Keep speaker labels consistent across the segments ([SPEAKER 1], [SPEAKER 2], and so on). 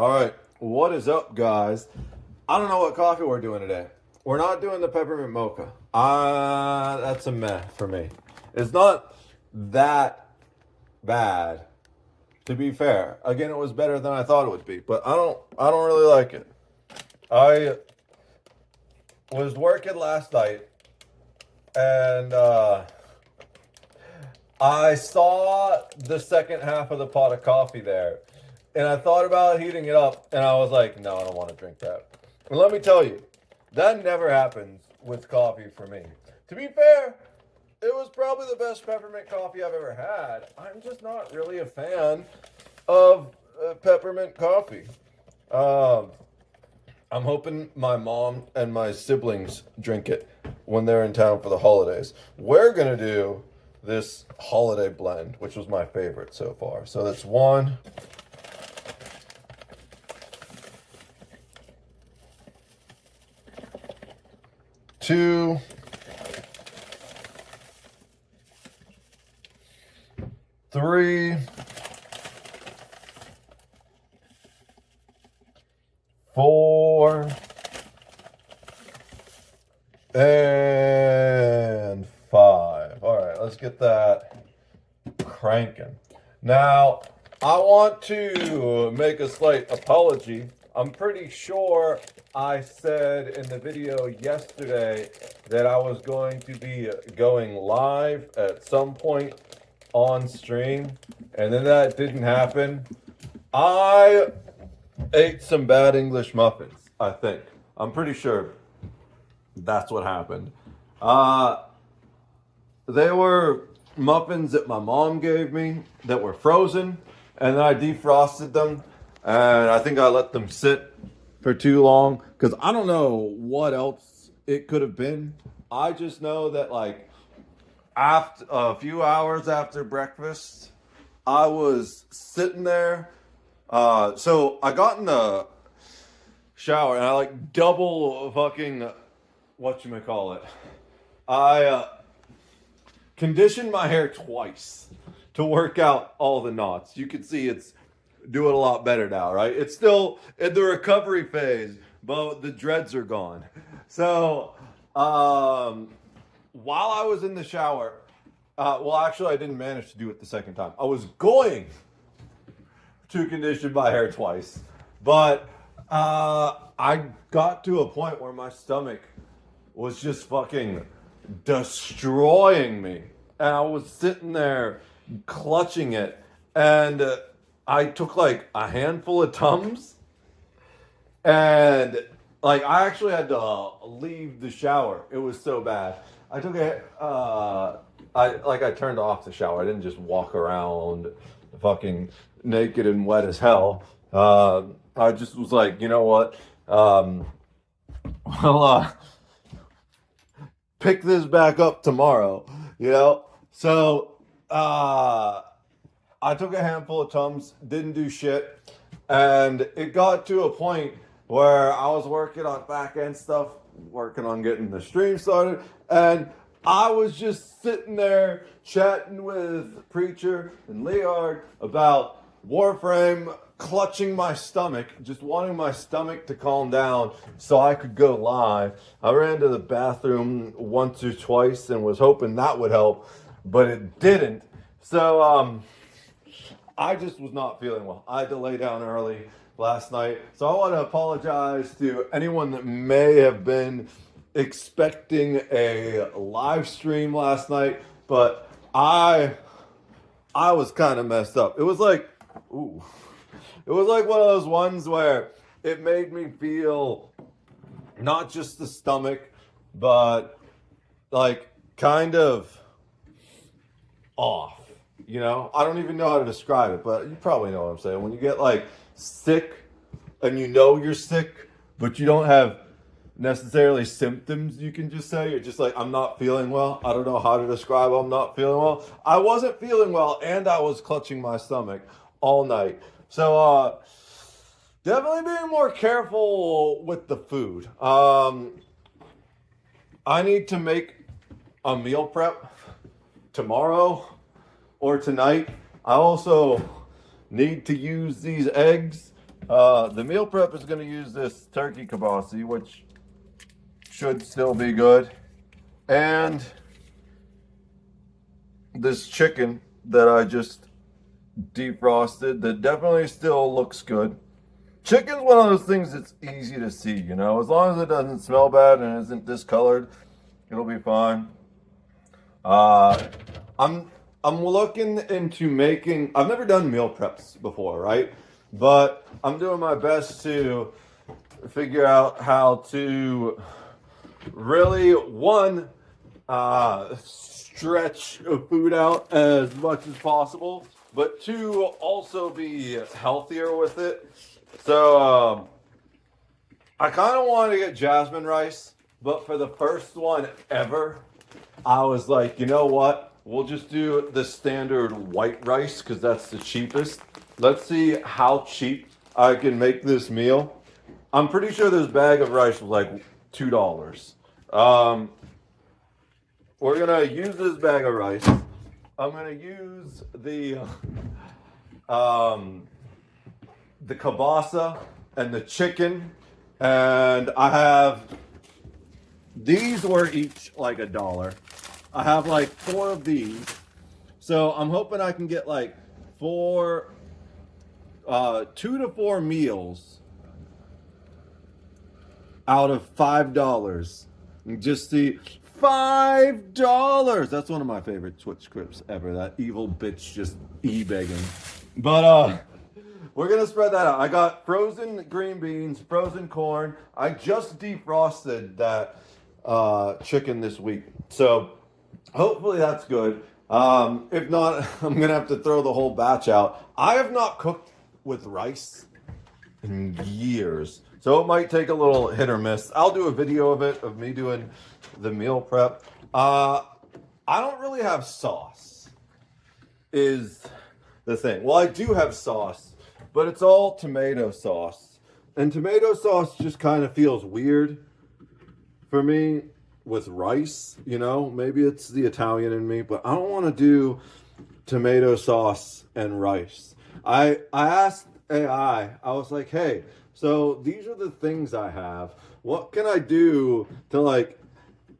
[SPEAKER 1] All right, what is up, guys? I don't know what coffee we're doing today. We're not doing the peppermint mocha. That's a meh for me. It's not that bad, to be fair. Again, it was better than I thought it would be, but I don't really like it. I was working last night and I saw the second half of the pot of coffee there, and I thought about heating it up, and I was like, no, I don't want to drink that. And let me tell you, that never happens with coffee for me. To be fair, it was probably the best peppermint coffee I've ever had. I'm just not really a fan of peppermint coffee. Um, I'm hoping my mom and my siblings drink it when they're in town for the holidays. We're gonna do this holiday blend, which was my favorite so far. So that's one, two, three, four, and five. All right, let's get that cranking. Now, I want to make a slight apology. I'm pretty sure I said in the video yesterday that I was going to be going live at some point on stream, and then that didn't happen. I ate some bad English muffins, I think. I'm pretty sure that's what happened. They were muffins that my mom gave me that were frozen, and then I defrosted them, and I think I let them sit for too long because I don't know what else it could have been. I just know that like after a few hours after breakfast, I was sitting there. So I got in the shower and I like double fucking whatchamacallit. I conditioned my hair twice to work out all the knots. You can see it's doing a lot better now, right? It's still in the recovery phase, but the dreads are gone. So, while I was in the shower, well, actually, I didn't manage to do it the second time. I was going to condition my hair twice, but I got to a point where my stomach was just fucking destroying me, and I was sitting there clutching it, and I took like a handful of Tums, and like I actually had to leave the shower. It was so bad. I took a I turned off the shower. I didn't just walk around fucking naked and wet as hell. I just was like, you know what? Well, pick this back up tomorrow, you know? So, I took a handful of Tums, didn't do shit, and it got to a point where I was working on back end stuff, working on getting the stream started, and I was just sitting there chatting with Preacher and Leard about Warframe, clutching my stomach, just wanting my stomach to calm down so I could go live. I ran to the bathroom once or twice and was hoping that would help, but it didn't. So, I just was not feeling well. I had to lay down early last night. So I want to apologize to anyone that may have been expecting a live stream last night, but I was kind of messed up. It was like, ooh. It was like one of those ones where it made me feel not just the stomach, but like kind of off. You know, I don't even know how to describe it, but you probably know what I'm saying. When you get like sick and you know you're sick, but you don't have necessarily symptoms, you can just say you're just like, I'm not feeling well. I don't know how to describe I'm not feeling well. I wasn't feeling well, and I was clutching my stomach all night. So definitely being more careful with the food. I need to make a meal prep tomorrow or tonight. I also need to use these eggs The meal prep is going to use this turkey kibasi, which should still be good, and this chicken that I just defrosted that definitely still looks good. Chicken's one of those things that's easy to see, you know, as long as it doesn't smell bad and isn't discolored, it'll be fine. I'm looking into making. I've never done meal preps before, right? But I'm doing my best to figure out how to really stretch food out as much as possible, but two, also be healthier with it. So I kind of wanted to get jasmine rice, but for the first one ever, I was like, you know what? We'll just do the standard white rice because that's the cheapest. Let's see how cheap I can make this meal. I'm pretty sure this bag of rice was like $2. We're gonna use this bag of rice. I'm gonna use the kielbasa and the chicken, and I have these were each like $1. I have like 4 of these, so I'm hoping I can get like 2 to 4 meals out of $5. And just see, $5. That's one of my favorite Twitch scripts ever. That evil bitch just e-begging. But we're gonna spread that out. I got frozen green beans, frozen corn. I just defrosted that chicken this week, so hopefully that's good. If not, I'm gonna have to throw the whole batch out. I have not cooked with rice in years, so it might take a little hit or miss. I'll do a video of it, of me doing the meal prep. I don't really have sauce, is the thing. Well, I do have sauce, but it's all tomato sauce. And tomato sauce just kind of feels weird for me with rice, you know? Maybe it's the Italian in me, but I don't want to do tomato sauce and rice. I asked AI, I was like, hey, so these are the things I have. What can I do to like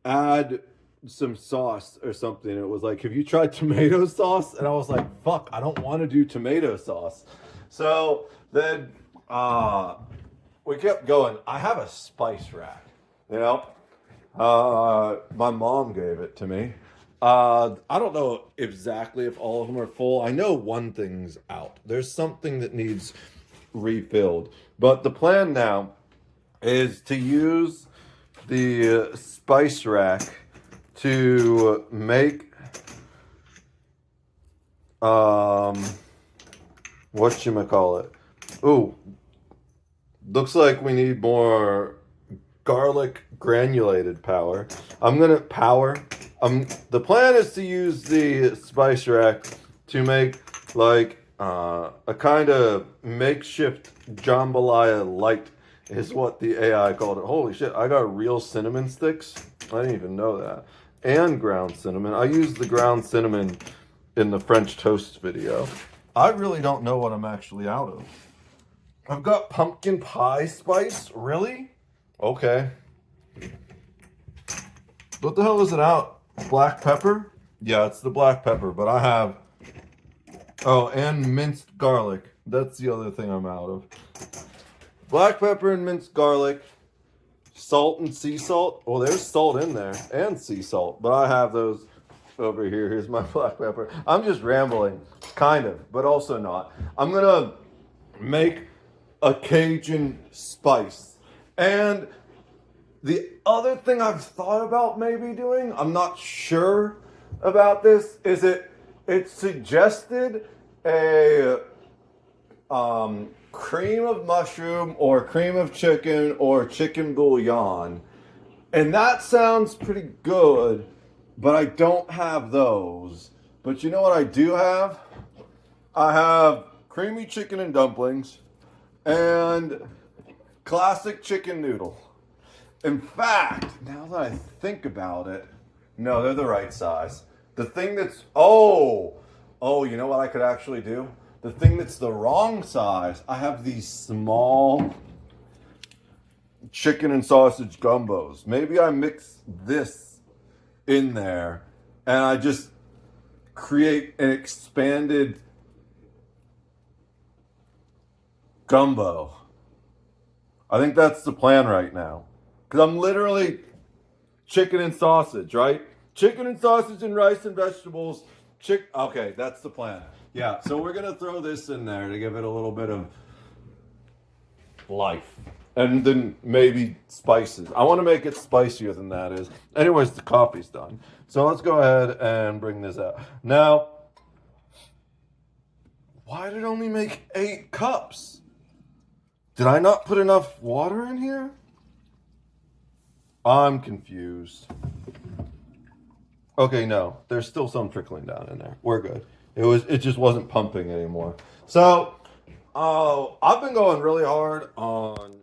[SPEAKER 1] add some sauce or something? It was like, have you tried tomato sauce? And I was like, fuck, I don't want to do tomato sauce. So then we kept going. I have a spice rack, you know? My mom gave it to me. I don't know exactly if all of them are full. I know one thing's out. There's something that needs refilled. But the plan now is to use the spice rack to make whatchamacallit. Ooh, looks like we need more garlic granulated powder. The plan is to use the spice rack to make like a kind of makeshift jambalaya light is what the AI called it. Holy shit, I got real cinnamon sticks. I didn't even know that. And ground cinnamon. I used the ground cinnamon in the French toast video. I really don't know what I'm actually out of. I've got pumpkin pie spice. Really? Okay. What the hell is it out? Black pepper? Yeah, it's the black pepper, but I have... Oh, and minced garlic. That's the other thing I'm out of. Black pepper and minced garlic. Salt and sea salt. Well, there's salt in there. And sea salt. But I have those over here. Here's my black pepper. I'm just rambling. Kind of, but also not. I'm going to make a Cajun spice. And the other thing I've thought about maybe doing, I'm not sure about this, is it suggested a cream of mushroom or cream of chicken or chicken bouillon. And that sounds pretty good, but I don't have those. But you know what I do have? I have creamy chicken and dumplings and classic chicken noodle. In fact, now that I think about it, no, they're the right size. The thing that's, you know what I could actually do? the thing that's the wrong size, I have these small chicken and sausage gumbos. Maybe I mix this in there and I just create an expanded gumbo. I think that's the plan right now. Because I'm literally chicken and sausage, right? Chicken and sausage and rice and vegetables. Okay, that's the plan. Yeah, so we're going to throw this in there to give it a little bit of life. And then maybe spices. I want to make it spicier than that is. Anyways, the coffee's done. So let's go ahead and bring this out. Now, why did it only make 8 cups? Did I not put enough water in here? I'm confused. Okay, no. There's still some trickling down in there. We're good. It just wasn't pumping anymore. So, I've been going really hard on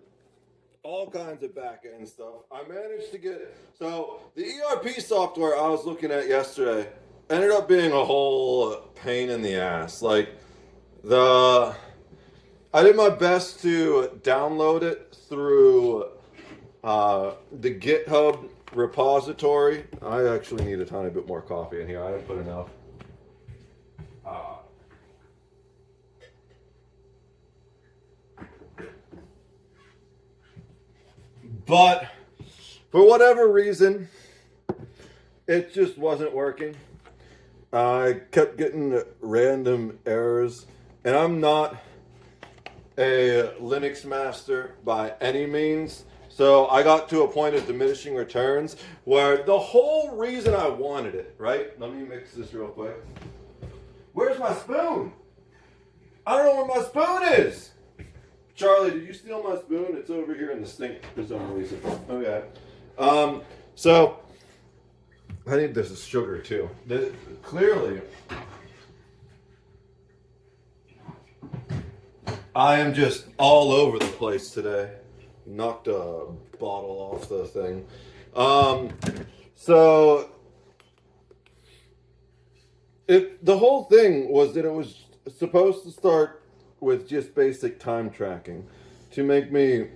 [SPEAKER 1] all kinds of back-end stuff. I managed to get... So, the ERP software I was looking at yesterday ended up being a whole pain in the ass. Like, I did my best to download it through the GitHub repository. I actually need a tiny bit more coffee in here. I didn't put enough. But for whatever reason, it just wasn't working. I kept getting random errors, and I'm not a Linux master by any means. So I got to a point of diminishing returns where the whole reason I wanted it, right? Let me mix this real quick. Where's my spoon? I don't know where my spoon is. Charlie, did you steal my spoon? It's over here in the sink for some reason. Okay. So I think this is sugar too. Clearly, I am just all over the place today. Knocked a bottle off the thing. So the whole thing was that it was supposed to start with just basic time tracking to make me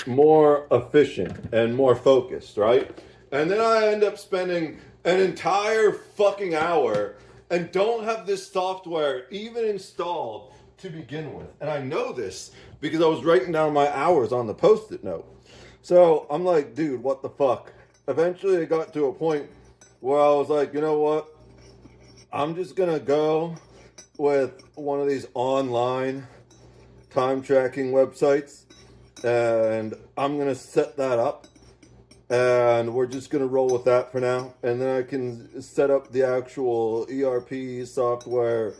[SPEAKER 1] more efficient and more focused, right? And then I end up spending an entire fucking hour and don't have this software even installed to begin with. And I know this because I was writing down my hours on the Post-it note. So I'm like, dude, what the fuck? Eventually it got to a point where I was like, you know what? I'm just gonna go with one of these online time tracking websites, and I'm gonna set that up, and we're just gonna roll with that for now, and then I can set up the actual ERP software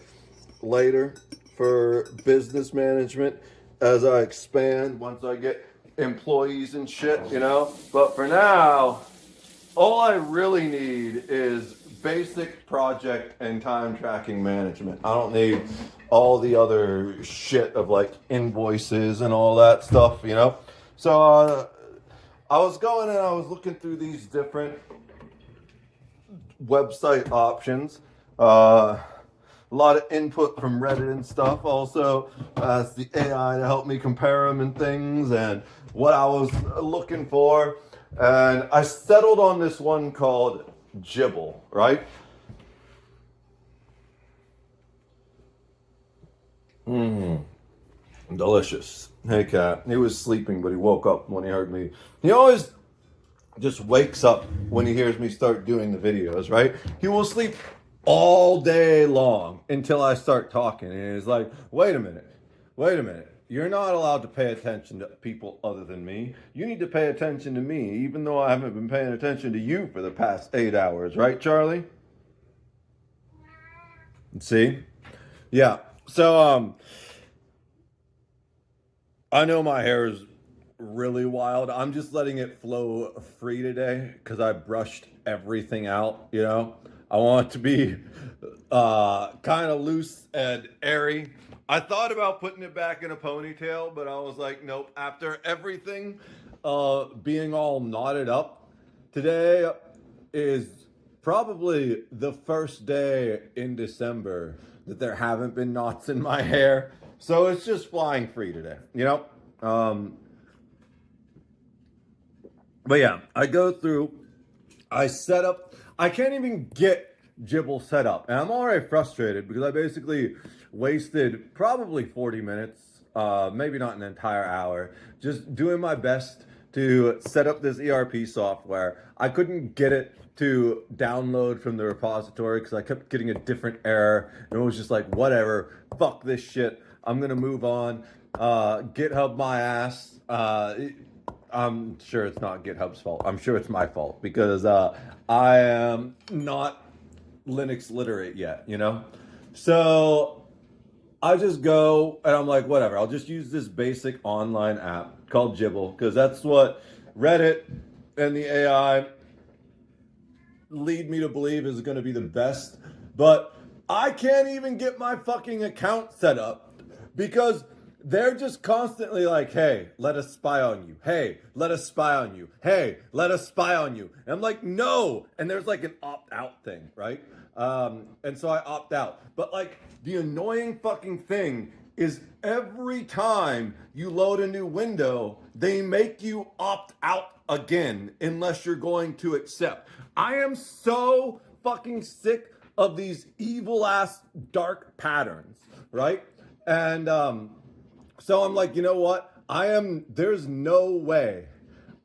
[SPEAKER 1] later for business management as I expand once I get employees and shit, you know. But for now, all I really need is basic project and time tracking management. I don't need all the other shit of like invoices and all that stuff, you know. So I was going and I was looking through these different website options. A lot of input from Reddit and stuff. Also, asked the AI to help me compare them and things and what I was looking for. And I settled on this one called Jibble, right? Delicious. Hey, cat. He was sleeping, but he woke up when he heard me. He always just wakes up when he hears me start doing the videos, right? He will sleep all day long until I start talking. And he's like, wait a minute. You're not allowed to pay attention to people other than me. You need to pay attention to me, even though I haven't been paying attention to you for the past 8 hours. Right, Charlie? See? Yeah. So, I know my hair is really wild. I'm just letting it flow free today because I brushed everything out, you know? I want it to be kind of loose and airy. I thought about putting it back in a ponytail, but I was like, nope. After everything being all knotted up, today is probably the first day in December that there haven't been knots in my hair. So it's just flying free today, you know? But yeah, I go through, I set up, I can't even get Jibble set up. And I'm already frustrated because I basically wasted probably 40 minutes, maybe not an entire hour, just doing my best to set up this ERP software. I couldn't get it to download from the repository because I kept getting a different error. And it was just like, whatever, fuck this shit. I'm going to move on. GitHub my ass. I'm sure it's not GitHub's fault. I'm sure it's my fault because I am not Linux literate yet, you know? So I just go and I'm like, whatever, I'll just use this basic online app called Jibble because that's what Reddit and the AI lead me to believe is going to be the best. But I can't even get my fucking account set up because they're just constantly like, hey, let us spy on you. Hey, let us spy on you. Hey, let us spy on you. And I'm like, no. And there's like an opt-out thing, right? And so I opt out. But like the annoying fucking thing is every time you load a new window, they make you opt out again unless you're going to accept. I am so fucking sick of these evil ass dark patterns, right? And so I'm like, you know what? There's no way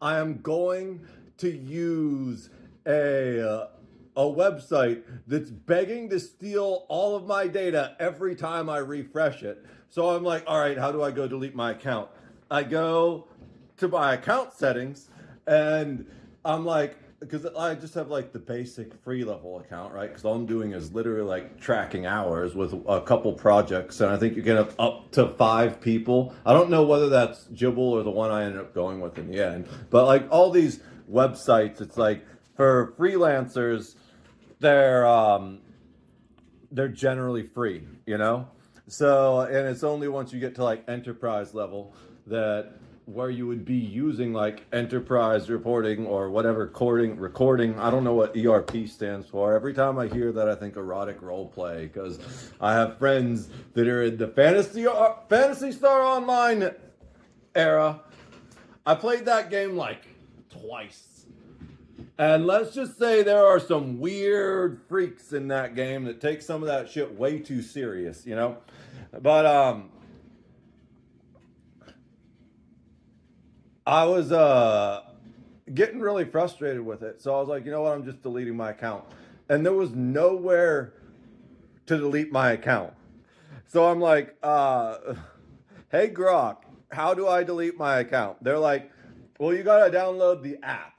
[SPEAKER 1] I am going to use a website that's begging to steal all of my data every time I refresh it. So I'm like, all right, how do I go delete my account? I go to my account settings and I'm like, because I just have like the basic free level account, right? Because all I'm doing is literally like tracking hours with a couple projects, and I think you can have up to 5 people. I don't know whether that's Jibble or the one I ended up going with in the end, but like all these websites, it's like for freelancers, they're generally free, you know. So, and it's only once you get to like enterprise level that where you would be using like enterprise reporting or whatever recording. I don't know what ERP stands for. Every time I hear that, I think erotic role play because I have friends that are in the Fantasy Star Online era. I played that game like twice. And let's just say there are some weird freaks in that game that take some of that shit way too serious, you know? But I was getting really frustrated with it. So I was like, you know what? I'm just deleting my account. And there was nowhere to delete my account. So I'm like, hey, Grok, how do I delete my account? They're like, well, you got to download the app.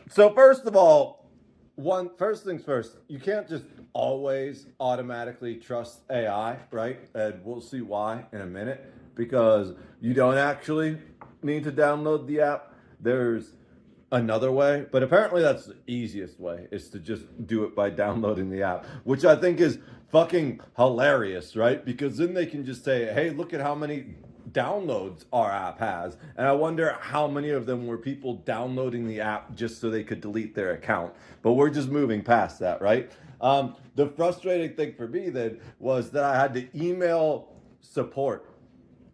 [SPEAKER 1] So first of all, first things first, you can't just always automatically trust AI, right? And we'll see why in a minute, because you don't actually need to download the app. There's another way, but apparently that's the easiest way, is to just do it by downloading the app, which I think is fucking hilarious, right? Because then they can just say, hey, look at how many downloads our app has. And I wonder how many of them were people downloading the app just so they could delete their account. But we're just moving past that, right? The frustrating thing for me then was that I had to email support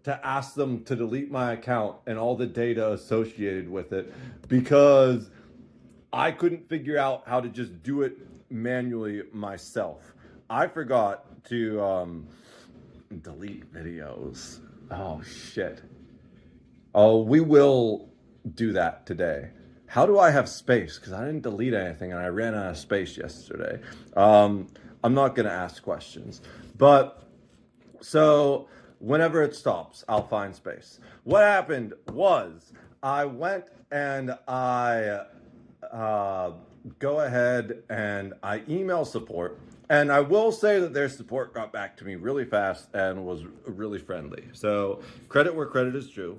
[SPEAKER 1] to ask them to delete my account and all the data associated with it because I couldn't figure out how to just do it manually myself. I forgot to delete videos. Oh, shit. Oh, we will do that today. How do I have space? Because I didn't delete anything and I ran out of space yesterday. I'm not going to ask questions. But so whenever it stops, I'll find space. What happened was I went and I go ahead and I email support. And I will say that their support got back to me really fast and was really friendly. So credit where credit is due.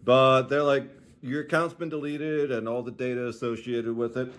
[SPEAKER 1] But they're like, your account's been deleted and all the data associated with it.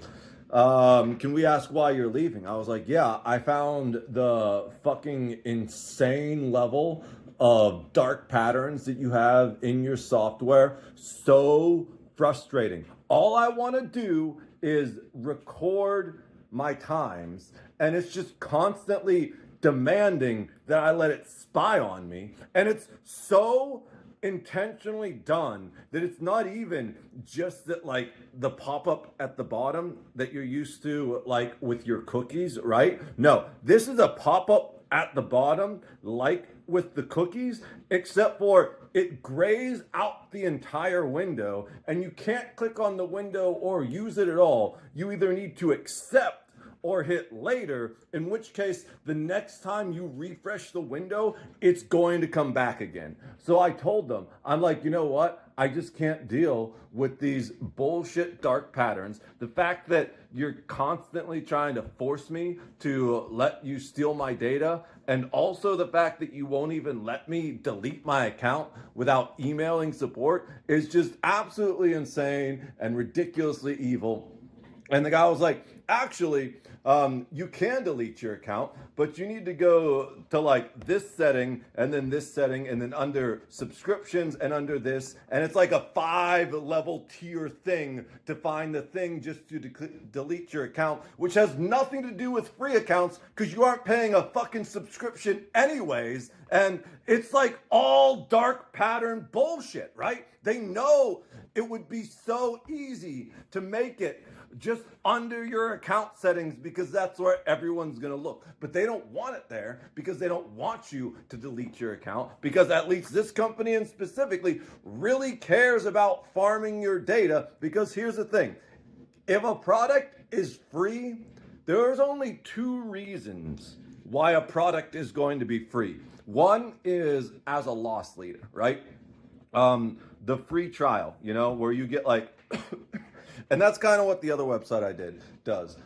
[SPEAKER 1] Can we ask why you're leaving? I was like, yeah, I found the fucking insane level of dark patterns that you have in your software so frustrating. All I want to do is record my times, and it's just constantly demanding that I let it spy on me. And it's so intentionally done that it's not even just that, like, the pop-up at the bottom that you're used to, like with your cookies, right? No, this is a pop-up at the bottom like with the cookies, except for it grays out the entire window and you can't click on the window or use it at all. You either need to accept or hit later, in which case the next time you refresh the window, it's going to come back again. So I told them, I'm like, you know what? I just can't deal with these bullshit dark patterns. The fact that you're constantly trying to force me to let you steal my data, and also the fact that you won't even let me delete my account without emailing support is just absolutely insane and ridiculously evil. And the guy was like, actually, you can delete your account, but you need to go to like this setting and then this setting and then under subscriptions and under this. And it's like a 5-level tier thing to find the thing just to delete your account, which has nothing to do with free accounts because you aren't paying a fucking subscription anyways. And it's like all dark pattern bullshit, right? They know it would be so easy to make it just under your account settings because that's where everyone's gonna look. But they don't want it there because they don't want you to delete your account, because at least this company and specifically really cares about farming your data. Because here's the thing, if a product is free, there's only 2 reasons why a product is going to be free. One is as a loss leader, right? The free trial, you know, where you get like and that's kind of what the other website I did does.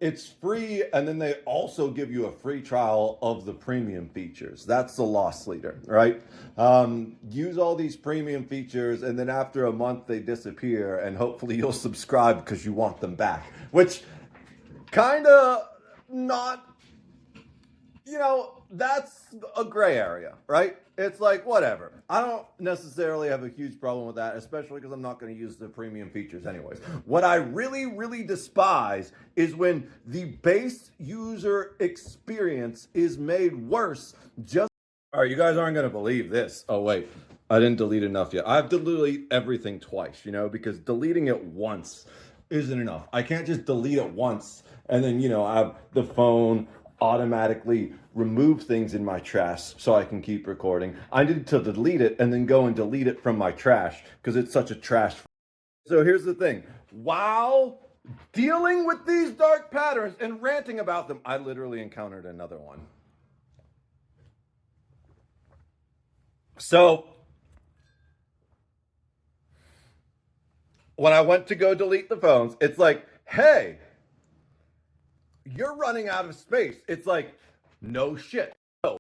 [SPEAKER 1] It's free, and then they also give you a free trial of the premium features. That's the loss leader, right? Use all these premium features, and then after a month they disappear, and hopefully you'll subscribe because you want them back. Which kind of not, you know, that's a gray area, right? It's like, whatever. I don't necessarily have a huge problem with that, especially because I'm not going to use the premium features anyways. What I really, really despise is when the base user experience is made worse just... All right, you guys aren't going to believe this. Oh, wait. I didn't delete enough yet. I have to delete everything twice, you know, because deleting it once isn't enough. I can't just delete it once and then, you know, I have the phone automatically remove things in my trash so I can keep recording. I need to delete it and then go and delete it from my trash because it's such a trash. So here's the thing. While dealing with these dark patterns and ranting about them, I literally encountered another one. So when I went to go delete the phones, it's like, hey, you're running out of space. It's like, no shit. So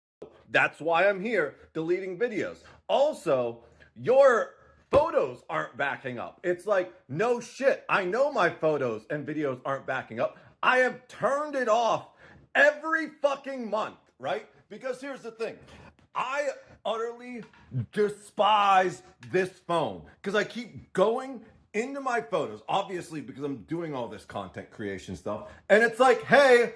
[SPEAKER 1] that's why I'm here deleting videos. Also, your photos aren't backing up. It's like, no shit. I know my photos and videos aren't backing up. I have turned it off every fucking month, right? Because here's the thing. I utterly despise this phone because I keep going into my photos, obviously because I'm doing all this content creation stuff, and it's like, hey,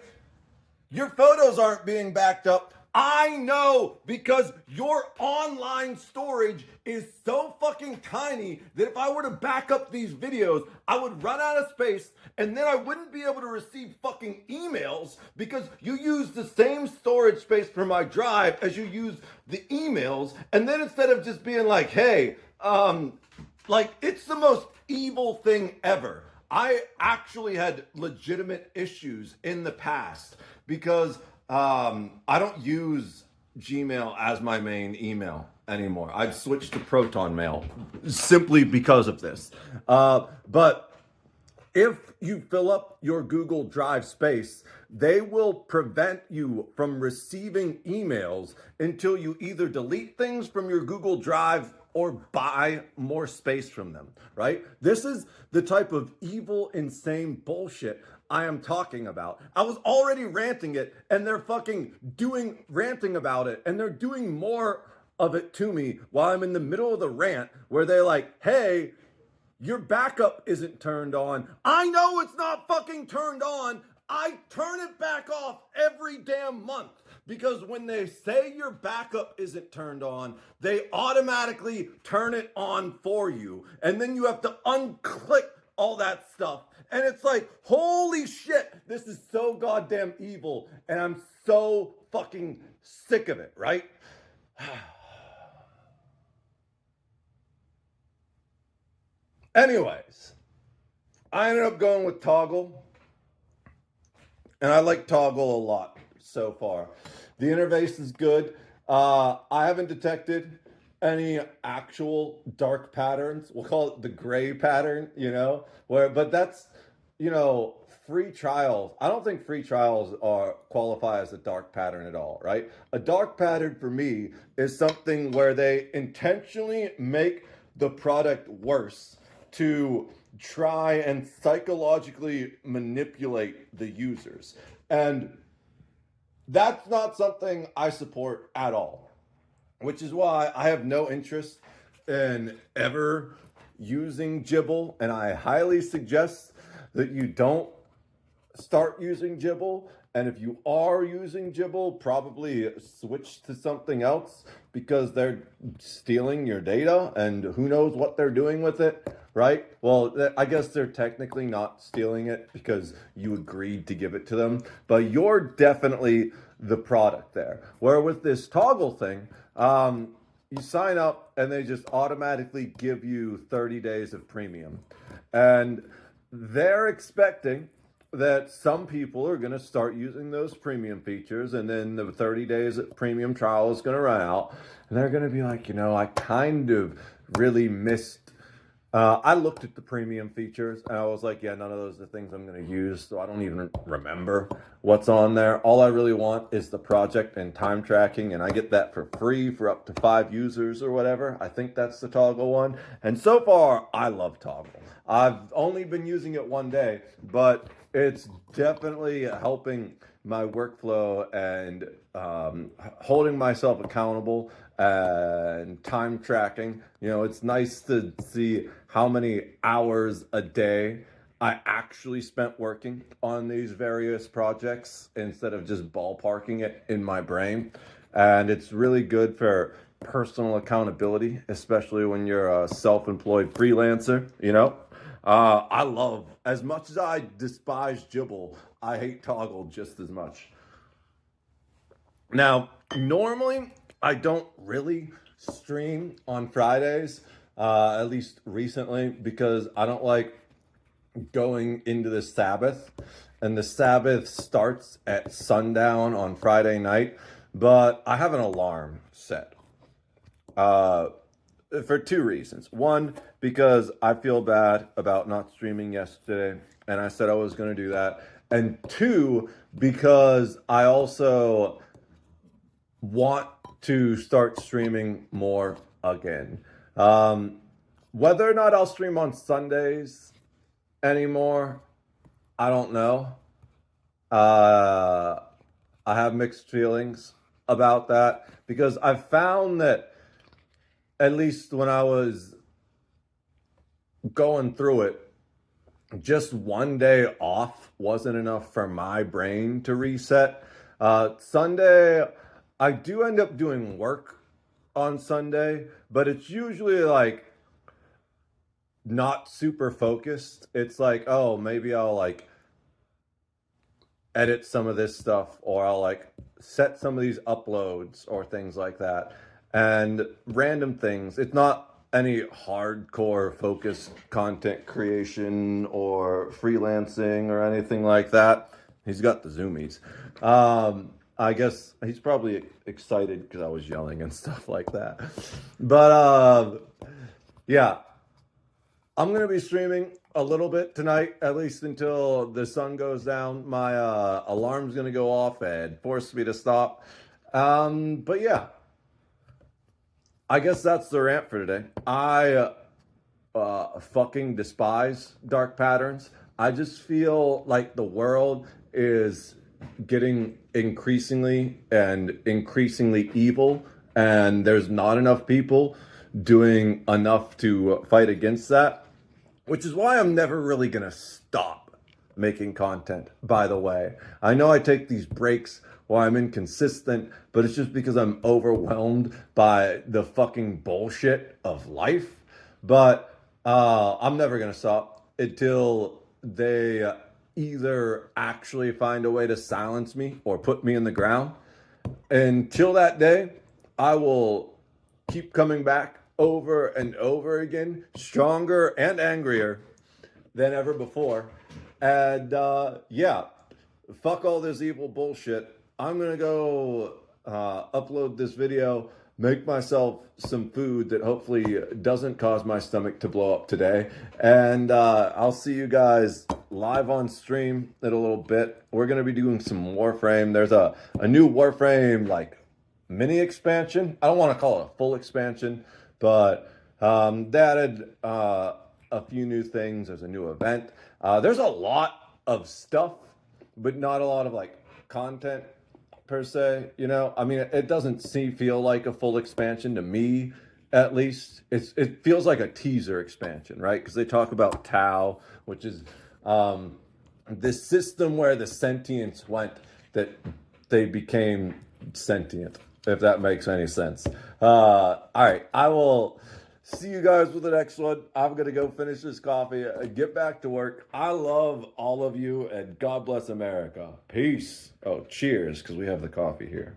[SPEAKER 1] your photos aren't being backed up. I know, because your online storage is so fucking tiny that if I were to back up these videos, I would run out of space, and then I wouldn't be able to receive fucking emails because you use the same storage space for my drive as you use the emails. And then instead of just being like, hey, like, it's the most evil thing ever. I actually had legitimate issues in the past because I don't use Gmail as my main email anymore. I've switched to Proton Mail simply because of this. But if you fill up your Google Drive space, they will prevent you from receiving emails until you either delete things from your Google Drive or buy more space from them, right? This is the type of evil, insane bullshit I am talking about. I was already ranting it, and they're fucking ranting about it, and they're doing more of it to me while I'm in the middle of the rant where they're like, hey, your backup isn't turned on. I know it's not fucking turned on. I turn it back off every damn month because when they say your backup isn't turned on, they automatically turn it on for you. And then you have to unclick all that stuff. And it's like, holy shit, this is so goddamn evil. And I'm so fucking sick of it, right? Anyways, I ended up going with Toggle. And I like Toggle a lot so far. The interface is good. I haven't detected any actual dark patterns. We'll call it the gray pattern, but that's, free trials. I don't think free trials qualify as a dark pattern at all, right? A dark pattern for me is something where they intentionally make the product worse to try and psychologically manipulate the users. And that's not something I support at all, which is why I have no interest in ever using Jibble, and I highly suggest that you don't start using Jibble. And if you are using Jibble, probably switch to something else because they're stealing your data and who knows what they're doing with it, right? Well, I guess they're technically not stealing it because you agreed to give it to them, but you're definitely the product there. Where with this Toggle thing, you sign up and they just automatically give you 30 days of premium. And they're expecting that some people are going to start using those premium features, and then the 30 days premium trial is going to run out, and they're going to be like, I kind of really missed. I looked at the premium features, and I was like, yeah, none of those are things I'm going to use, so I don't even remember what's on there. All I really want is the project and time tracking, and I get that for free for up to 5 users or whatever. I think that's the Toggle one, and so far, I love Toggle. I've only been using it one day, but it's definitely helping my workflow and holding myself accountable and time tracking. It's nice to see how many hours a day I actually spent working on these various projects instead of just ballparking it in my brain. And it's really good for personal accountability, especially when you're a self-employed freelancer, I love, as much as I despise Jibble, I hate Toggle just as much. Now, normally, I don't really stream on Fridays, at least recently, because I don't like going into the Sabbath. And the Sabbath starts at sundown on Friday night, but I have an alarm set. For 2 reasons. One, because I feel bad about not streaming yesterday, and I said I was going to do that. And 2, because I also want to start streaming more again. Whether or not I'll stream on Sundays anymore, I don't know. I have mixed feelings about that because I've found that at least when I was going through it, just one day off wasn't enough for my brain to reset. Sunday, I do end up doing work on Sunday, but it's usually like not super focused. It's like, oh, maybe I'll edit some of this stuff, or I'll set some of these uploads or things like that. And random things. It's not any hardcore focused content creation or freelancing or anything like that. He's got the zoomies. I guess he's probably excited because I was yelling and stuff like that. But yeah, I'm going to be streaming a little bit tonight, at least until the sun goes down. My alarm's going to go off and force me to stop. But yeah. I guess that's the rant for today. I fucking despise dark patterns. I just feel like the world is getting increasingly evil, and there's not enough people doing enough to fight against that. which is why I'm never really going to stop making content, by the way. I know I take these breaks while I'm inconsistent, but it's just because I'm overwhelmed by the fucking bullshit of life. But I'm never going to stop until they either actually find a way to silence me or put me in the ground. Until that day, I will keep coming back over and over again, stronger and angrier than ever before. And yeah, fuck all this evil bullshit. I'm gonna go upload this video, make myself some food that hopefully doesn't cause my stomach to blow up today. And I'll see you guys live on stream in a little bit. We're gonna be doing some Warframe. There's a new Warframe like mini expansion. I don't want to call it a full expansion, but they added a few new things. There's a new event. There's a lot of stuff, but not a lot of like content per se. You know, I mean, it doesn't feel like a full expansion to me, at least. It feels like a teaser expansion, right? Because they talk about Tau, which is this system where the sentience went that they became sentient, if that makes any sense. All right, I will see you guys with the next one. I'm going to go finish this coffee and get back to work. I love all of you, and God bless America. Peace. Oh, cheers, because we have the coffee here.